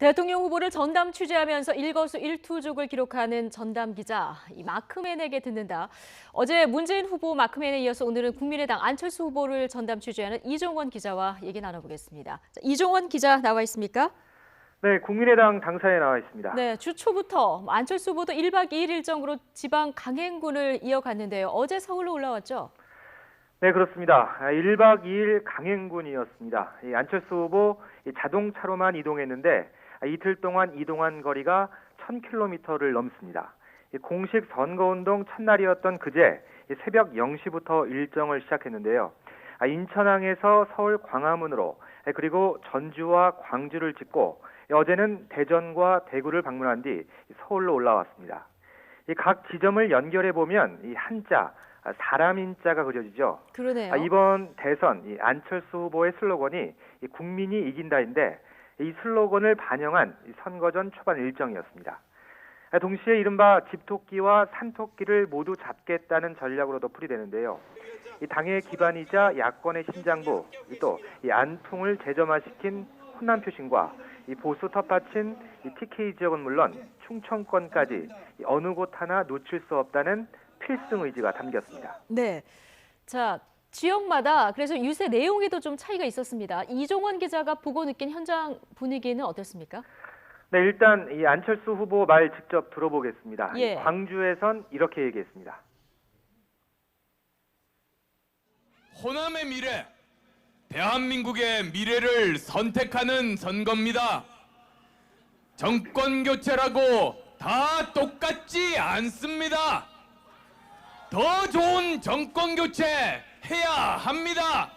대통령 후보를 전담 취재하면서 일거수일투족을 기록하는 전담 기자, 이 마크맨에게 듣는다. 어제 문재인 후보 마크맨에 이어서 오늘은 국민의당 안철수 후보를 전담 취재하는 이종원 기자와 얘기 나눠보겠습니다. 자, 이종원 기자 나와 있습니까? 네, 국민의당 당사에 나와 있습니다. 네, 주 초부터 안철수 후보도 1박 2일 일정으로 지방 강행군을 이어갔는데요. 어제 서울로 올라왔죠? 네, 그렇습니다. 1박 2일 강행군이었습니다. 안철수 후보 자동차로만 이동했는데 이틀 동안 이동한 거리가 1000km를 넘습니다. 공식 선거운동 첫날이었던 그제 새벽 0시부터 일정을 시작했는데요. 인천항에서 서울 광화문으로 그리고 전주와 광주를 짓고 어제는 대전과 대구를 방문한 뒤 서울로 올라왔습니다. 각 지점을 연결해 보면 이 한자, 사람인자가 그려지죠. 그러네요. 이번 대선 안철수 후보의 슬로건이 국민이 이긴다인데 이 슬로건을 반영한 선거전 초반 일정이었습니다. 동시에 이른바 집토끼와 산토끼를 모두 잡겠다는 전략으로도 풀이되는데요. 이 당의 기반이자 야권의 심장부, 또 이 안통을 재점화시킨 호남 표심과 이 보수 텃밭인 이 TK 지역은 물론 충청권까지 어느 곳 하나 놓칠 수 없다는 필승 의지가 담겼습니다. 네, 자 지역마다 그래서 유세 내용에도 좀 차이가 있었습니다. 이종원 기자가 보고 느낀 현장 분위기는 어땠습니까? 네, 일단 이 안철수 후보 말 직접 들어보겠습니다. 예. 광주에선 이렇게 얘기했습니다. 호남의 미래, 대한민국의 미래를 선택하는 선거입니다. 정권 교체라고 다 똑같지 않습니다. 더 좋은 정권 교체 해야 합니다.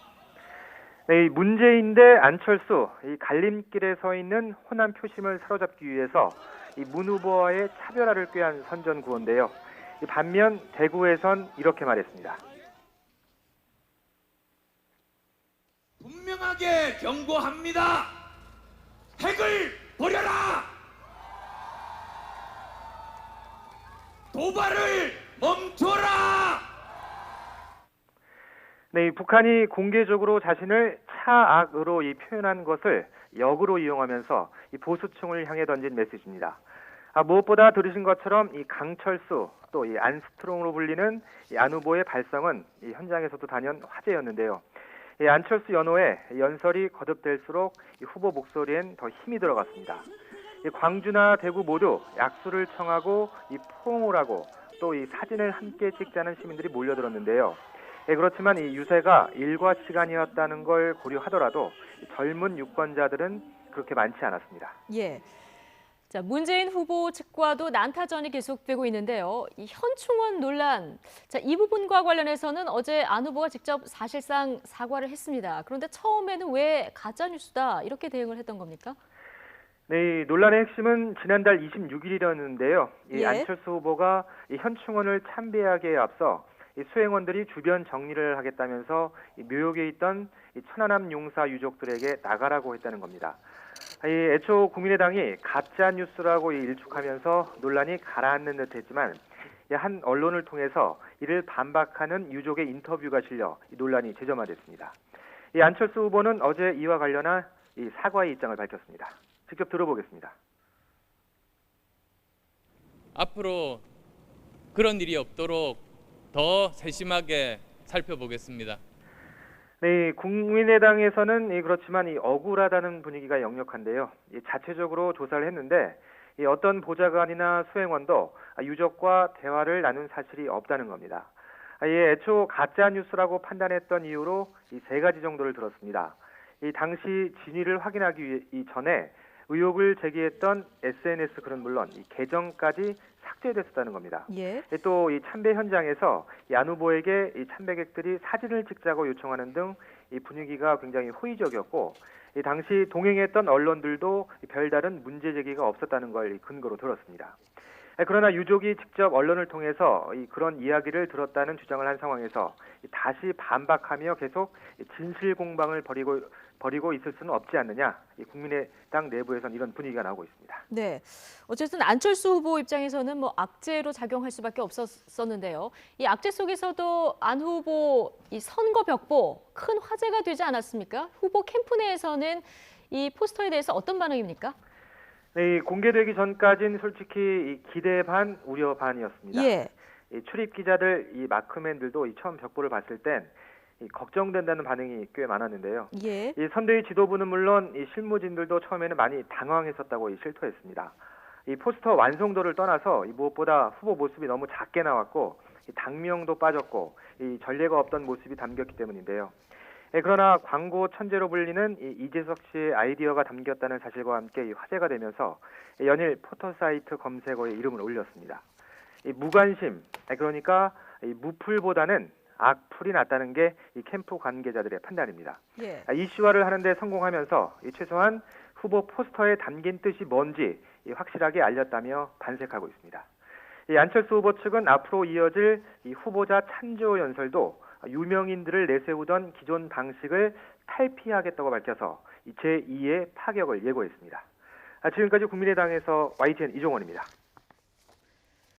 네, 문재인 대 안철수 이 갈림길에 서 있는 호남 표심을 사로잡기 위해서 이 문 후보와의 차별화를 꾀한 선전 구호인데요. 반면 대구에선 이렇게 말했습니다. 분명하게 경고합니다. 핵을 버려라. 도발을 멈춰라. 네, 북한이 공개적으로 자신을 차악으로 표현한 것을 역으로 이용하면서 이 보수층을 향해 던진 메시지입니다. 무엇보다 들으신 것처럼 이 강철수 또 이 안스트롱으로 불리는 이 안 후보의 발성은 이 현장에서도 단연 화제였는데요. 이 안철수 연호에 연설이 거듭될수록 이 후보 목소리엔 더 힘이 들어갔습니다. 이 광주나 대구 모두 약수를 청하고 이 포옹을 하고 또 이 사진을 함께 찍자는 시민들이 몰려들었는데요. 그렇지만 이 유세가 일과 시간이었다는 걸 고려하더라도 젊은 유권자들은 그렇게 많지 않았습니다. 예. 자, 문재인 후보 측과도 난타전이 계속되고 있는데요. 이 현충원 논란, 자, 이 부분과 관련해서는 어제 안 후보가 직접 사실상 사과를 했습니다. 그런데 처음에는 왜 가짜뉴스다 이렇게 대응을 했던 겁니까? 네, 이 논란의 핵심은 지난달 26일이었는데요. 이 예. 안철수 후보가 이 현충원을 참배하기에 앞서 이 수행원들이 주변 정리를 하겠다면서 이 묘역에 있던 이 천안함 용사 유족들에게 나가라고 했다는 겁니다. 애초 국민의당이 가짜 뉴스라고 일축하면서 논란이 가라앉는 듯했지만 한 언론을 통해서 이를 반박하는 유족의 인터뷰가 실려 이 논란이 재점화됐습니다. 이 안철수 후보는 어제 이와 관련한 이 사과의 입장을 밝혔습니다. 직접 들어보겠습니다. 앞으로 그런 일이 없도록 더 세심하게 살펴보겠습니다. 네, 국민의당에서는 그렇지만 이 억울하다는 분위기가 역력한데요. 자체적으로 조사를 했는데 어떤 보좌관이나 수행원도 유족과 대화를 나눈 사실이 없다는 겁니다. 애초 가짜 뉴스라고 판단했던 이유로 이 세 가지 정도를 들었습니다. 이 당시 진위를 확인하기 전에 의혹을 제기했던 SNS 글은 물론 이 계정까지 삭제됐었다는 겁니다. 예. 또 이 참배 현장에서 안 후보에게 이 참배객들이 사진을 찍자고 요청하는 등 이 분위기가 굉장히 호의적이었고 이 당시 동행했던 언론들도 별다른 문제 제기가 없었다는 걸 근거로 들었습니다. 그러나 유족이 직접 언론을 통해서 그런 이야기를 들었다는 주장을 한 상황에서 다시 반박하며 계속 진실 공방을 벌이고 있을 수는 없지 않느냐. 국민의당 내부에서는 이런 분위기가 나오고 있습니다. 네. 어쨌든 안철수 후보 입장에서는 뭐 악재로 작용할 수밖에 없었는데요. 이 악재 속에서도 안 후보 이 선거 벽보 큰 화제가 되지 않았습니까? 후보 캠프 내에서는 이 포스터에 대해서 어떤 반응입니까? 네, 공개되기 전까진 솔직히 이 기대 반, 우려 반이었습니다. 예. 이 출입 기자들, 이 마크맨들도 이 처음 벽보를 봤을 땐 이 걱정된다는 반응이 꽤 많았는데요. 예. 이 선대위 지도부는 물론 이 실무진들도 처음에는 많이 당황했었다고 실토했습니다. 이 포스터 완성도를 떠나서 이 무엇보다 후보 모습이 너무 작게 나왔고 이 당명도 빠졌고 이 전례가 없던 모습이 담겼기 때문인데요. 그러나 광고 천재로 불리는 이 이재석 씨의 아이디어가 담겼다는 사실과 함께 이 화제가 되면서 연일 포털 사이트 검색어에 이름을 올렸습니다. 이 무관심, 그러니까 이 무풀보다는 악풀이 낫다는 게 이 캠프 관계자들의 판단입니다. 예. 이슈화를 하는데 성공하면서 이 최소한 후보 포스터에 담긴 뜻이 뭔지 이 확실하게 알렸다며 반색하고 있습니다. 이 안철수 후보 측은 앞으로 이어질 이 후보자 찬조 연설도 유명인들을 내세우던 기존 방식을 탈피하겠다고 밝혀서 이 제2의 파격을 예고했습니다. 지금까지 국민의당에서 YTN 이종원입니다.